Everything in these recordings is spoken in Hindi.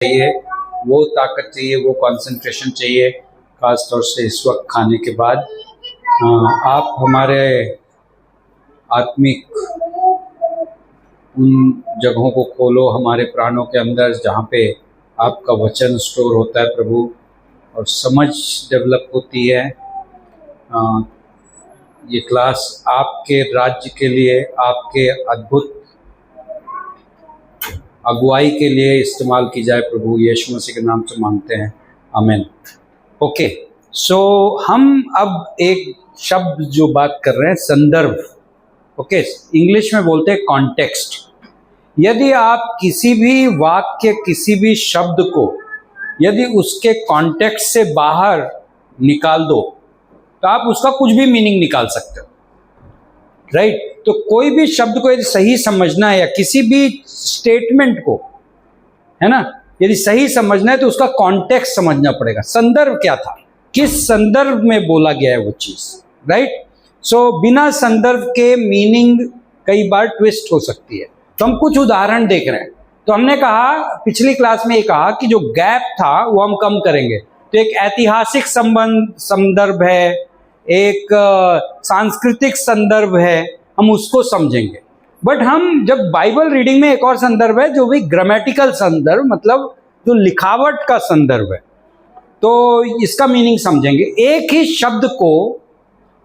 चाहिए, वो ताकत चाहिए, वो कंसंट्रेशन चाहिए, खास तौर से इस वक्त खाने के बाद। आप हमारे आत्मिक उन जगहों को खोलो हमारे प्राणों के अंदर जहाँ पे आपका वचन स्टोर होता है प्रभु, और समझ डेवलप होती है। ये क्लास आपके राज्य के लिए, आपके अद्भुत अगुवाई के लिए इस्तेमाल की जाए प्रभु, यीशु मसीह के नाम से मांगते हैं, आमीन। ओके, सो हम अब एक शब्द जो बात कर रहे हैं, संदर्भ। ओके, इंग्लिश में बोलते हैं कॉन्टेक्स्ट। यदि आप किसी भी वाक्य, किसी भी शब्द को यदि उसके कॉन्टेक्स्ट से बाहर निकाल दो तो आप उसका कुछ भी मीनिंग निकाल सकते हो, राइट? तो कोई भी शब्द को यदि सही समझना है या किसी भी स्टेटमेंट को, है ना, यदि सही समझना है तो उसका कॉन्टेक्स्ट समझना पड़ेगा। संदर्भ क्या था, किस संदर्भ में बोला गया है वो चीज, राइट? सो बिना संदर्भ के मीनिंग कई बार ट्विस्ट हो सकती है। तो हम कुछ उदाहरण देख रहे हैं। तो हमने कहा, पिछली क्लास में ये कहा कि जो गैप था वो हम कम करेंगे। तो एक ऐतिहासिक संदर्भ है, एक सांस्कृतिक संदर्भ है, हम उसको समझेंगे। बट हम जब बाइबल रीडिंग में एक और संदर्भ है जो भी ग्रामेटिकल संदर्भ, मतलब जो लिखावट का संदर्भ है, तो इसका मीनिंग समझेंगे। एक ही शब्द को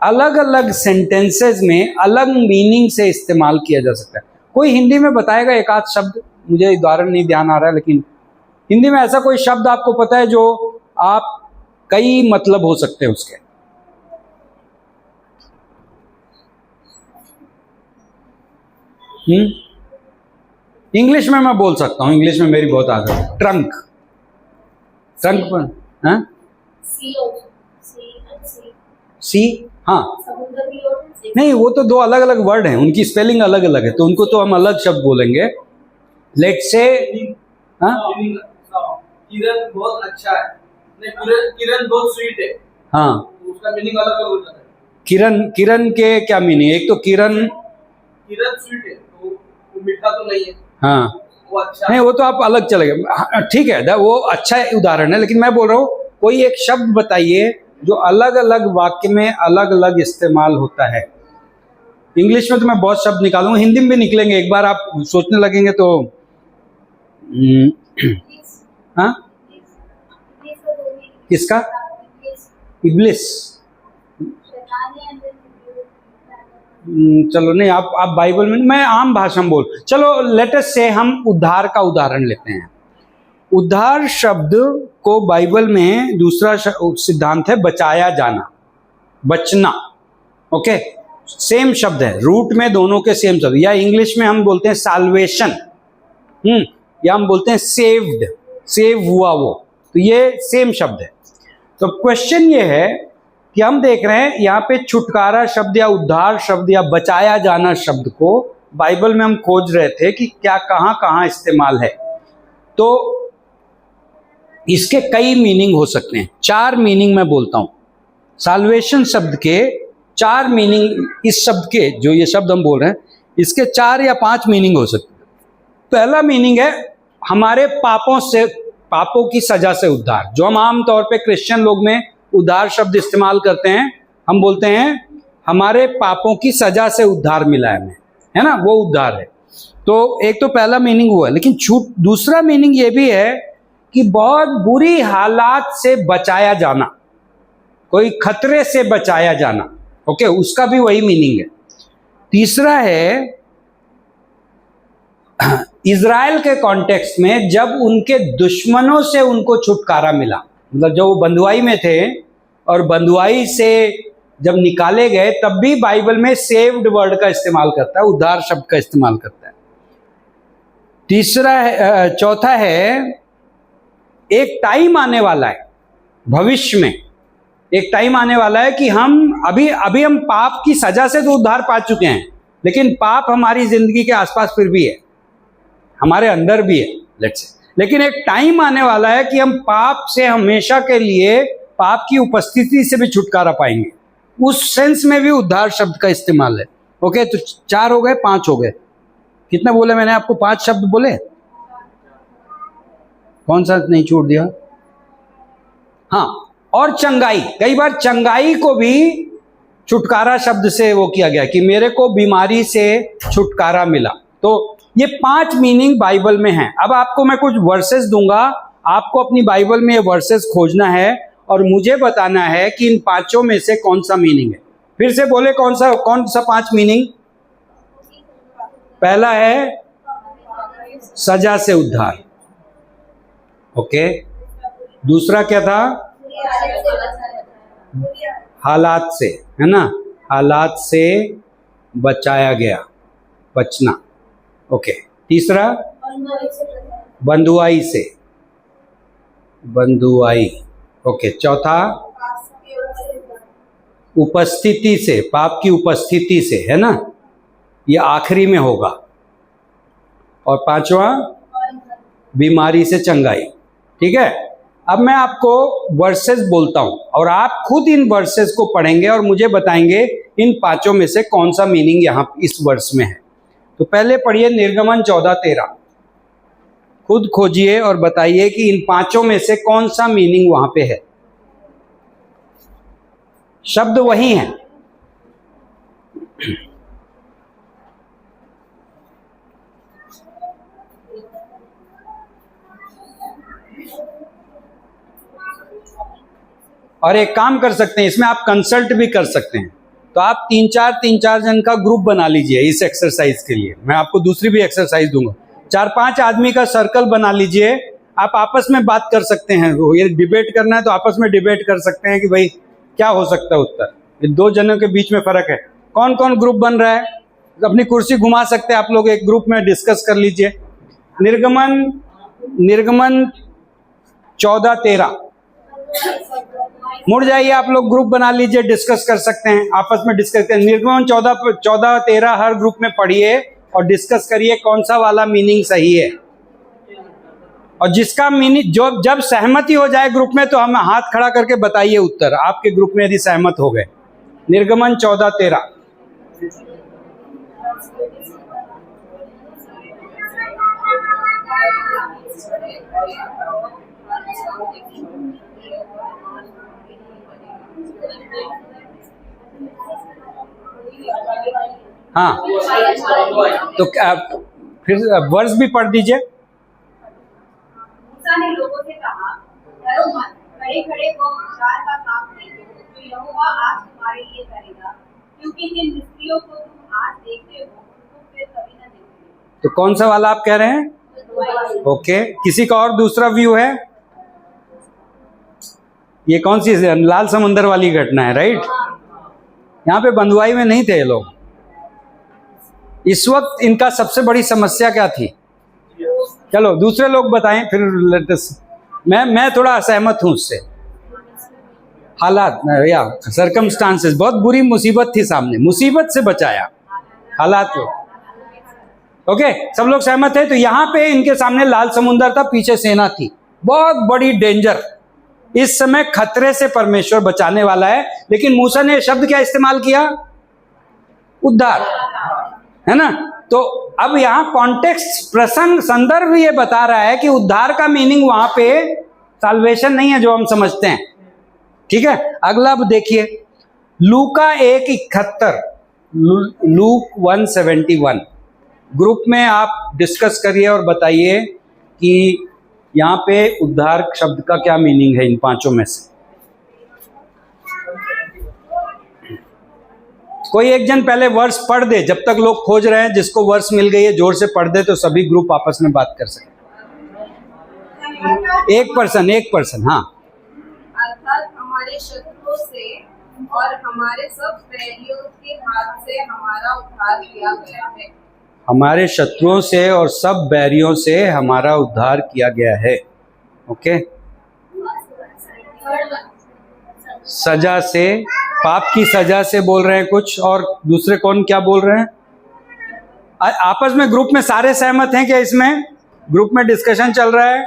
अलग अलग सेंटेंसेस में अलग मीनिंग से इस्तेमाल किया जा सकता है। कोई हिंदी में बताएगा एक आध शब्द, मुझे उदाहरण नहीं ध्यान आ रहा है, लेकिन हिंदी में ऐसा कोई शब्द आपको पता है जो आप कई मतलब हो सकते हैं उसके? इंग्लिश में मैं बोल सकता हूँ, इंग्लिश में मेरी बहुत आदत है। ट्रंक, ट्रंक पर हाँ, सी, हाँ, नहीं, वो तो दो अलग अलग वर्ड हैं, उनकी स्पेलिंग अलग अलग है, तो उनको तो हम अलग शब्द बोलेंगे। लेट्स से, हाँ, किरण बहुत अच्छा है, किरण बहुत स्वीट है, हाँ, उसका मीनिंग अलग हो जाता है। किरण के क्या मीनिंग है? एक तो किरण स्वीट है, तो वो मीठा तो नहीं है, हाँ, वो अच्छा नहीं, वो तो आप अलग चले गए, ठीक है, वो अच्छा उदाहरण है। लेकिन मैं बोल रहा हूँ कोई एक शब्द बताइए जो अलग अलग वाक्य में अलग अलग इस्तेमाल होता है। इंग्लिश में तो मैं बहुत शब्द निकालूंगा, हिंदी में भी निकलेंगे, एक बार आप सोचने लगेंगे तो हाँ, किसका? इब्लिस। चलो, नहीं, आप बाइबल में, मैं आम भाषा में बोल, चलो लेट अस से हम उद्धार का उदाहरण लेते हैं। उद्धार शब्द को बाइबल में दूसरा सिद्धांत है बचाया जाना, बचना। ओके, सेम शब्द है, रूट में दोनों के सेम शब्द, या इंग्लिश में हम बोलते हैं साल्वेशन, या हम बोलते हैं सेव्ड, सेव हुआ वो, तो ये सेम शब्द है। तो क्वेश्चन ये है कि हम देख रहे हैं यहाँ पे छुटकारा शब्द या उद्धार शब्द या बचाया जाना शब्द को बाइबल में हम खोज रहे थे कि क्या कहाँ कहाँ इस्तेमाल है। तो इसके कई मीनिंग हो सकते हैं, 4 मीनिंग मैं बोलता हूँ। साल्वेशन शब्द के 4 मीनिंग, इस शब्द के, जो ये शब्द हम बोल रहे हैं, इसके 4 या 5 मीनिंग हो सकते हैं। पहला मीनिंग है हमारे पापों से, पापों की सजा से उद्धार, जो हम आमतौर पे क्रिश्चियन लोग में उद्धार शब्द इस्तेमाल करते हैं, हम बोलते हैं हमारे पापों की सजा से उद्धार मिला है हमें, है ना, वो उद्धार है। तो एक तो पहला मीनिंग वो है। लेकिन दूसरा मीनिंग ये भी है कि बहुत बुरी हालात से बचाया जाना, कोई खतरे से बचाया जाना। ओके, उसका भी वही मीनिंग है। तीसरा है इज़राइल के कॉन्टेक्स्ट में जब उनके दुश्मनों से उनको छुटकारा मिला, मतलब जो वो बंधुआई में थे और बंधुआई से जब निकाले गए, तब भी बाइबल में सेव्ड वर्ड का इस्तेमाल करता है, उद्धार शब्द का इस्तेमाल करता है। चौथा है एक टाइम आने वाला है, भविष्य में एक टाइम आने वाला है कि हम अभी हम पाप की सजा से तो उद्धार पा चुके हैं, लेकिन पाप हमारी जिंदगी के आसपास फिर भी है, हमारे अंदर भी है, लेट्स से। लेकिन एक टाइम आने वाला है कि हम पाप से हमेशा के लिए, पाप की उपस्थिति से भी छुटकारा पाएंगे। उस सेंस में भी उद्धार शब्द का इस्तेमाल है। ओके, तो 4 हो गए, 5 हो गए, कितना बोले मैंने आपको? 5 शब्द बोले। कौन सा नहीं छूट दिया? हाँ, और चंगाई। कई बार चंगाई को भी छुटकारा शब्द से वो किया गया कि मेरे को बीमारी से छुटकारा मिला। तो ये 5 मीनिंग बाइबल में हैं। अब आपको मैं कुछ वर्सेस दूंगा, आपको अपनी बाइबल में ये वर्सेस खोजना है और मुझे बताना है कि इन 5 में से कौन सा मीनिंग है। फिर से बोले, कौन सा 5 मीनिंग? पहला है सजा से उद्धार, ओके। दूसरा क्या था? हालात से, है ना, हालात से बचाया गया, बचना, ओके। तीसरा बंधुआई से, बंधुआई, ओके। चौथा उपस्थिति से, पाप की उपस्थिति से, है ना, ये आखिरी में होगा। और 5वां बीमारी से चंगाई, ठीक है। अब मैं आपको वर्सेस बोलता हूं और आप खुद इन वर्सेस को पढ़ेंगे और मुझे बताएंगे इन 5 में से कौन सा मीनिंग यहां इस वर्स में है। तो पहले पढ़िए निर्गमन 14:13, खुद खोजिए और बताइए कि इन 5 में से कौन सा मीनिंग वहां पे है। शब्द वही हैं। और एक काम कर सकते हैं, इसमें आप कंसल्ट भी कर सकते हैं। तो आप 3-4 जन का ग्रुप बना लीजिए इस एक्सरसाइज के लिए। मैं आपको दूसरी भी एक्सरसाइज दूंगा। 4-5 आदमी का सर्कल बना लीजिए, आप आपस में बात कर सकते हैं। ये डिबेट करना है तो आपस में डिबेट कर सकते हैं कि भाई क्या हो सकता है उत्तर। ये 2 जनों के बीच में फर्क है। कौन कौन ग्रुप बन रहा है? अपनी कुर्सी घुमा सकते हैं आप लोग, एक ग्रुप में डिस्कस कर लीजिए। निर्गमन 14:13, मुड़ जाइए आप लोग, ग्रुप बना लीजिए, डिस्कस कर सकते हैं, आपस में डिस्कस करें। निर्गमन 14-13 हर ग्रुप में पढ़िए और डिस्कस करिए कौन सा वाला मीनिंग सही है। और जिसका मीनिंग जब सहमति हो जाए ग्रुप में तो हम हाथ खड़ा करके बताइए उत्तर, आपके ग्रुप में यदि सहमत हो गए। निर्गमन 14:13। हाँ, तो फिर वर्स भी पढ़ दीजिए। मूसा ने लोगों से कहा, डरो मत, खड़े खड़े को उद्धार का काम देखो, तो यहोवा आज तुम्हारे लिए करेगा, क्योंकि जिन मिस्रियों को तुम आज देखते हो उनको फिर कभी न देखोगे। तो कौन सा वाला आप कह रहे हैं? ओके, किसी का और दूसरा व्यू है? ये कौन सी लाल समुंदर वाली घटना है, राइट? यहाँ पे बंधुआई में नहीं थे ये लोग। इस वक्त इनका सबसे बड़ी समस्या क्या थी? चलो दूसरे लोग बताएं, फिर मैं थोड़ा असहमत हूं उससे। हालात या सरकमस्टांसेस, बहुत बुरी मुसीबत थी सामने, मुसीबत से बचाया, हालात को। ओके, सब लोग सहमत है। तो यहां पे इनके सामने लाल समुंदर था, पीछे सेना थी, बहुत बड़ी डेंजर। इस समय खतरे से परमेश्वर बचाने वाला है। लेकिन मूसा ने शब्द क्या इस्तेमाल किया? उद्धार, है ना। तो अब यहां कॉन्टेक्स्ट, प्रसंग, संदर्भ ये बता रहा है कि उद्धार का मीनिंग वहां पे साल्वेशन नहीं है जो हम समझते हैं, ठीक है। अगला अब देखिए, लूका 1:71, लूक 1:71। ग्रुप में आप डिस्कस करिए और बताइए कि यहाँ पे उद्धार शब्द का क्या मीनिंग है इन 5 में से। कोई एक जन पहले वर्स पढ़ दे, जब तक लोग खोज रहे हैं। जिसको वर्स मिल गई है जोर से पढ़ दे, तो सभी ग्रुप आपस में बात कर सकते। एक पर्सन, हाँ। अर्थात हमारे शत्रुओं से और हमारे सब बैरियों के हाथ से हमारा उद्धार किया गया है। हमारे शत्रुओं से और सब बैरियों से हमारा उद्धार किया गया है, ओके। सजा से, पाप की सजा से बोल रहे हैं कुछ, और दूसरे कौन क्या बोल रहे हैं? आपस में ग्रुप में सारे सहमत हैं क्या? इसमें ग्रुप में डिस्कशन चल रहा है।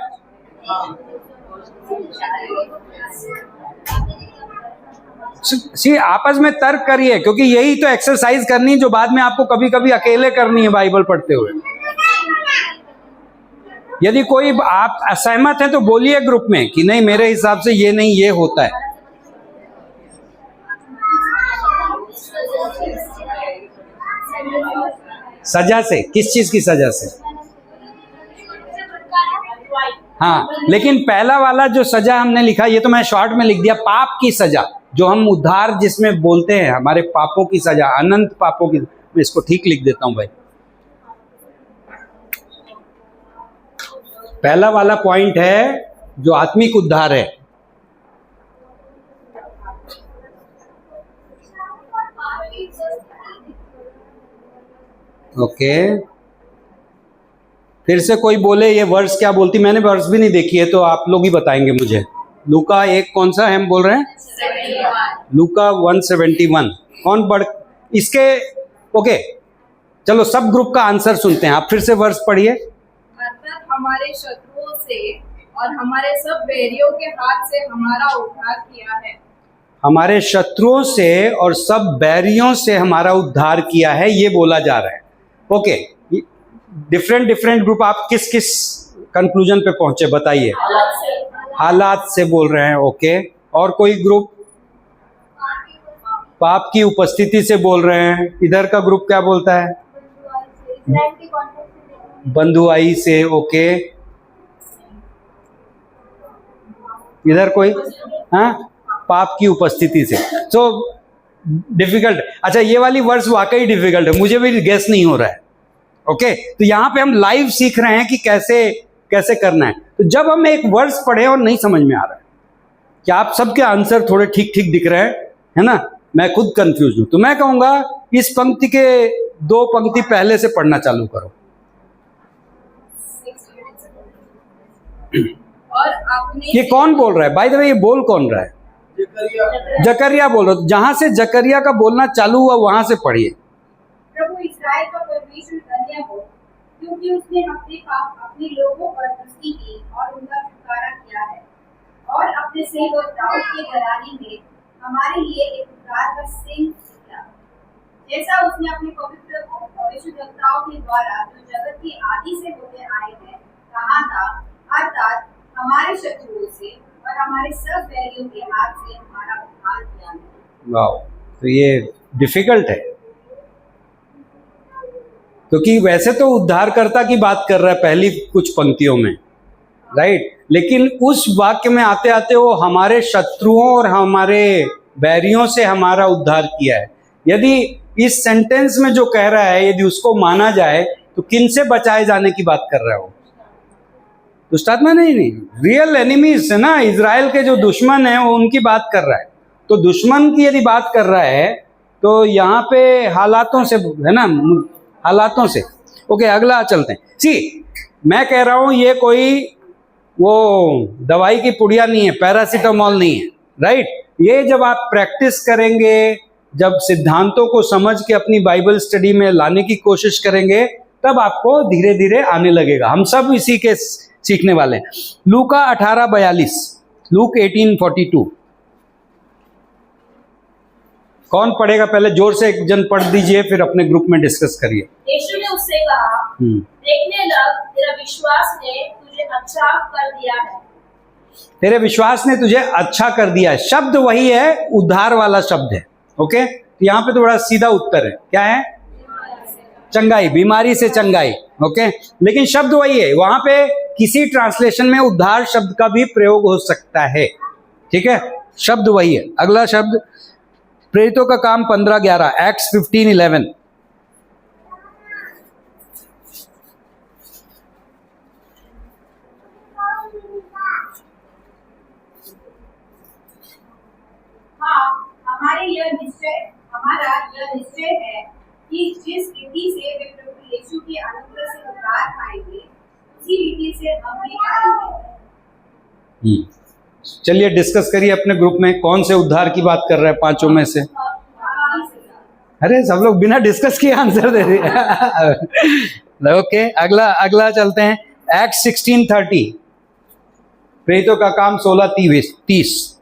आपस में तर्क करिए, क्योंकि यही तो एक्सरसाइज करनी है जो बाद में आपको कभी कभी अकेले करनी है बाइबल पढ़ते हुए। यदि कोई आप असहमत हैं तो बोलिए ग्रुप में कि नहीं मेरे हिसाब से ये नहीं, ये होता है। सजा से, किस चीज की सजा से? हाँ, लेकिन पहला वाला जो सजा हमने लिखा, ये तो मैं शॉर्ट में लिख दिया, पाप की सजा, जो हम उद्धार जिसमें बोलते हैं, हमारे पापों की सजा, अनंत पापों की। मैं इसको ठीक लिख देता हूं भाई। पहला वाला पॉइंट है जो आत्मिक उद्धार है। ओके, फिर से कोई बोले ये वर्स क्या बोलती, मैंने वर्स भी नहीं देखी है तो आप लोग ही बताएंगे मुझे। लूका एक कौन सा है हम बोल रहे हैं? 71। लूका 171। कौन पढ़ इसके? ओके चलो सब ग्रुप का आंसर सुनते हैं, आप फिर से वर्स पढ़िए। अर्थात हमारे शत्रुओं से और हमारे सब बैरियों के हाथ से हमारा उद्धार किया है। हमारे शत्रुओं से और सब बैरियों से हमारा उद्धार किया है, ये बोला जा रहा है। ओके, डिफरेंट ग्रुप आप किस किस कंक्लूजन पे पहुंचे बताइए? हालात से बोल रहे हैं। ओके, और कोई ग्रुप? पाप की उपस्थिति से बोल रहे हैं। इधर का ग्रुप क्या बोलता है? बंधुआई से। ओके, इधर कोई? हाँ, पाप की उपस्थिति से। तो डिफिकल्ट। अच्छा, ये वाली वर्ड्स वाकई डिफिकल्ट है, मुझे भी गेस नहीं हो रहा है। ओके, तो यहाँ पे हम लाइव सीख रहे हैं कि कैसे कैसे करना है। तो जब हम एक वर्ड्स पढ़े और नहीं समझ में आ रहा है, कि आप सबके आंसर थोड़े ठीक ठीक दिख रहे हैं, है ना, मैं खुद कंफ्यूज हूं, तो मैं कहूंगा इस पंक्ति के 2 पंक्ति पहले से पढ़ना चालू करो। और आपने ये कौन बोल रहा है? बाय द वे, ये बोल कौन रहा है? जकरिया बोल रहा है। जहां से जकरिया का बोलना चालू हुआ वहां से पढ़िए। प्रभु इस्राएल का परमेश्वर धन्य हो, क्योंकि उसने अपने लोगों पर दृष्टि की और उनका छुटकारा किया है, और अपने सेवक दाऊद के घराने में हमारे लिए एक उद्धार का सिंह निकला, जैसा उसने अपने पवित्र भविष्यद्वक्ताओं के द्वारा जो जगत की आदि से होते आए हैं कहा था, अर्थात हमारे शत्रुओं से और हमारे सब बैरियों के हाथ से हमारा उद्धार किया है। वाह, तो ये डिफिकल्ट है, क्योंकि वैसे तो उद्धारकर्ता की बात कर रहा है पहली कुछ पंक्तियों में, राइट, लेकिन उस वाक्य में आते आते वो हमारे शत्रुओं और हमारे बैरियों से हमारा उद्धार किया है। यदि इस सेंटेंस में जो कह रहा है, यदि उसको माना जाए तो किन से बचाए जाने की बात कर रहा है वो? दुष्टात्मा नहीं, रियल एनिमीज है ना, इजराइल के जो दुश्मन है वो उनकी बात कर रहा है। तो दुश्मन की यदि बात कर रहा है तो यहाँ पे हालातों से है ना, हालातों से। ओके, अगला चलते हैं। सी, मैं कह रहा हूं ये कोई वो दवाई की पुड़िया नहीं है, पैरासीटामोल नहीं है, राइट। ये जब आप प्रैक्टिस करेंगे, जब सिद्धांतों को समझ के अपनी बाइबल स्टडी में लाने की कोशिश करेंगे, तब आपको धीरे धीरे आने लगेगा। हम सब इसी के सीखने वाले हैं। लूका 18:42, लूक 18:42। कौन पढ़ेगा? पहले जोर से एक जन पढ़ दीजिए, फिर अपने ग्रुप में डिस्कस करिए। यीशु ने उससे कहा, देखने लग, तेरा विश्वास ने तुझे अच्छा कर दिया है। तेरे विश्वास ने तुझे अच्छा कर दिया है, शब्द वही है, उद्धार वाला शब्द है। ओके, तो यहाँ पे तो बड़ा सीधा उत्तर है, क्या है? चंगाई, बीमारी से चंगाई। ओके, लेकिन शब्द वही है। वहां पे किसी ट्रांसलेशन में उद्धार शब्द का भी प्रयोग हो सकता है, ठीक है, शब्द वही है। अगला शब्द प्रेरितों का काम 15:11, एक्ट्स 15:11। हमारा यह निश्चय है कि जिस रीति से वे प्रभु यीशु के अनुग्रह से उद्धार पाएंगे, उसी रीति से हम भी पाएंगे। चलिए डिस्कस करिए अपने ग्रुप में, कौन से उद्धार की बात कर रहे हैं पांचों में से? अरे सब लोग बिना डिस्कस किए आंसर दे रहे। ओके, अगला चलते हैं। एक्ट 16:30, प्रेरितों का काम 16:30।